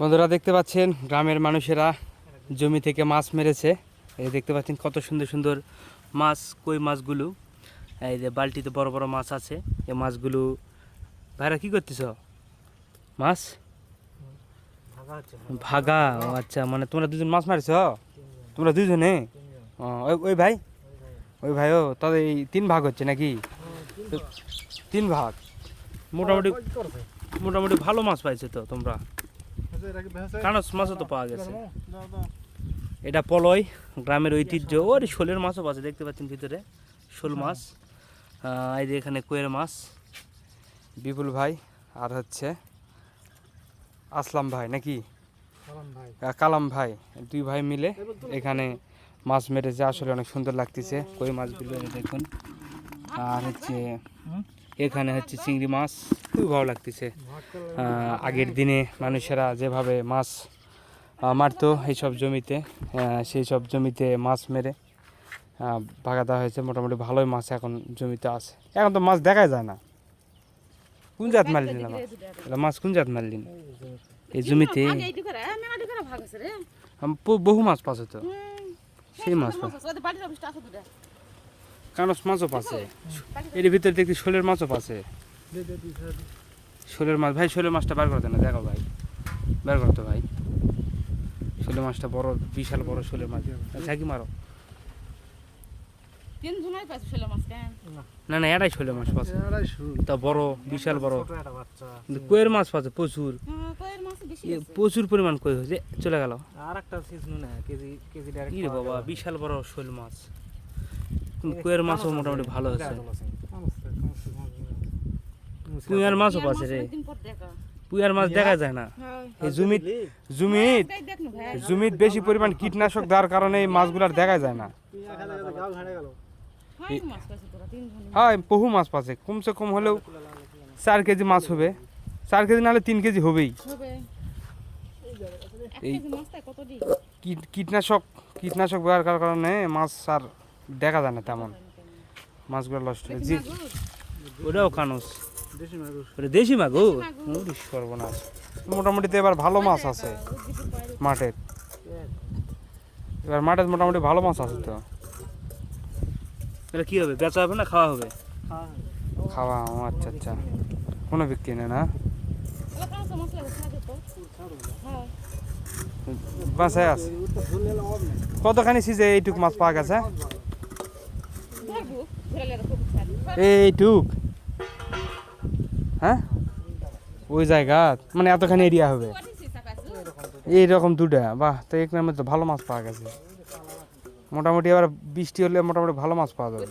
বন্ধুরা দেখতে পাচ্ছেন গ্রামের মানুষেরা জমি থেকে মাছ মেরেছে। এই দেখতে পাচ্ছেন কত সুন্দর সুন্দর মাছ, কই মাছগুলো। এই যে বালতিতে বড় বড় মাছ আছে। এই মাছগুলো ভাইরা কি করতেছ? মাছ ভাগা? ও আচ্ছা, মানে তোমরা দুজন মাছ মারছ? তোমরা দুজনে? ওই ভাই, ওই ভাইও তাদের এই 3 ভাগ হচ্ছে নাকি? 3 ভাগ। মোটামুটি মোটামুটি ভালো মাছ পাইছে তো তোমরা। কানস মাছও তো পাওয়া গেছে। এটা পলয়, গ্রামের ঐতিহ্য। ওর শোলের মাছও আছে, দেখতে পাচ্ছেন ভিতরে শোল মাছ। এই যে এখানে কইয়ের মাছ। বিপুল ভাই আর হচ্ছে আসলাম ভাই নাকি কালাম ভাই, 2 ভাই মিলে এখানে মাছ মেরেছে। আসলে অনেক সুন্দর লাগতেছে কই মাছগুলো দেখুন। আর হচ্ছে এখানে হচ্ছে চিংড়ি মাছ, খুবই ভালো লাগতেছে। আগের দিনে মানুষেরা যেভাবে মাছ মারতো এইসব জমিতে, সেই সব জমিতে মাছ মেরে ভাগা দেওয়া হয়েছে। মোটামুটি ভালোই মাছ এখন জমিতে আছে। এখন তো মাছ দেখাই যায় না। কোন জাত মারলি না মাছ? কোন জাত মারলি না এই জমিতে? বহু মাছ পাচ্ছে তো, সেই মাছ কানস মাছও পাচ্ছে। এর ভিতরে দেখি শোলের মাছও পাচ্ছে। শোলের মাছ ভাই, শোলের মাছটা বার করতে না, দেখো ভাই, বের করতো ভাই। শোলের মাছটা বড়, বিশাল বড় শোলের মাছ। ঝাঁকি মারো। না না, এটাই শোলের মাছ পাচ্ছে, তা বড়, বিশাল বড়। কইয়ের মাছ পাচ্ছে প্রচুর, প্রচুর পরিমাণ কই হয়েছে। চলে গেল বাবা, বিশাল বড় শোল মাছ। কইয়ের মাছও মোটামুটি ভালো হচ্ছে। পুঁয়ার মাছও পাচ্ছে রে। পুঁয়ার মাছ দেখা যায় না এই জমিত বেশি পরিমাণ কীটনাশক দেওয়ার কারণে এই মাছগুলার দেখা যায় না। হ্যাঁ, বহু মাছ পাচ্ছে, কমসে কম হলেও 4 কেজি মাছ হবে। 4 কেজি নাহলে 3 কেজি হবেই। এই কীটনাশক দেওয়ার কারণে মাছ আর দেখা যায় না তেমন, মাছগুলো নষ্ট হয়ে যায়। ওটাও কানস, দেশি মাগুর। সর্বনাশ। মোটামুটি তো এবার ভালো মাছ আছে মাঠের। এবার মাঠে মোটামুটি ভালো মাছ আছে তো। এটা কি হবে, বেচা হবে না খাওয়া হবে? খাওয়া। আচ্ছা আচ্ছা, কোনো বিক্রি নেই না? বাসায় আছে কতখানি সিজে এইটুক মাছ পাওয়া গেছে? এইটুক? হ্যাঁ, ওই জায়গা মানে এতখানি এরিয়া হবে এইরকম 2টা? বাহ, তো এখানে মধ্যে ভালো মাছ পাওয়া গেছে মোটামুটি। এবার বৃষ্টি হলে মোটামুটি ভালো মাছ পাওয়া যাবে।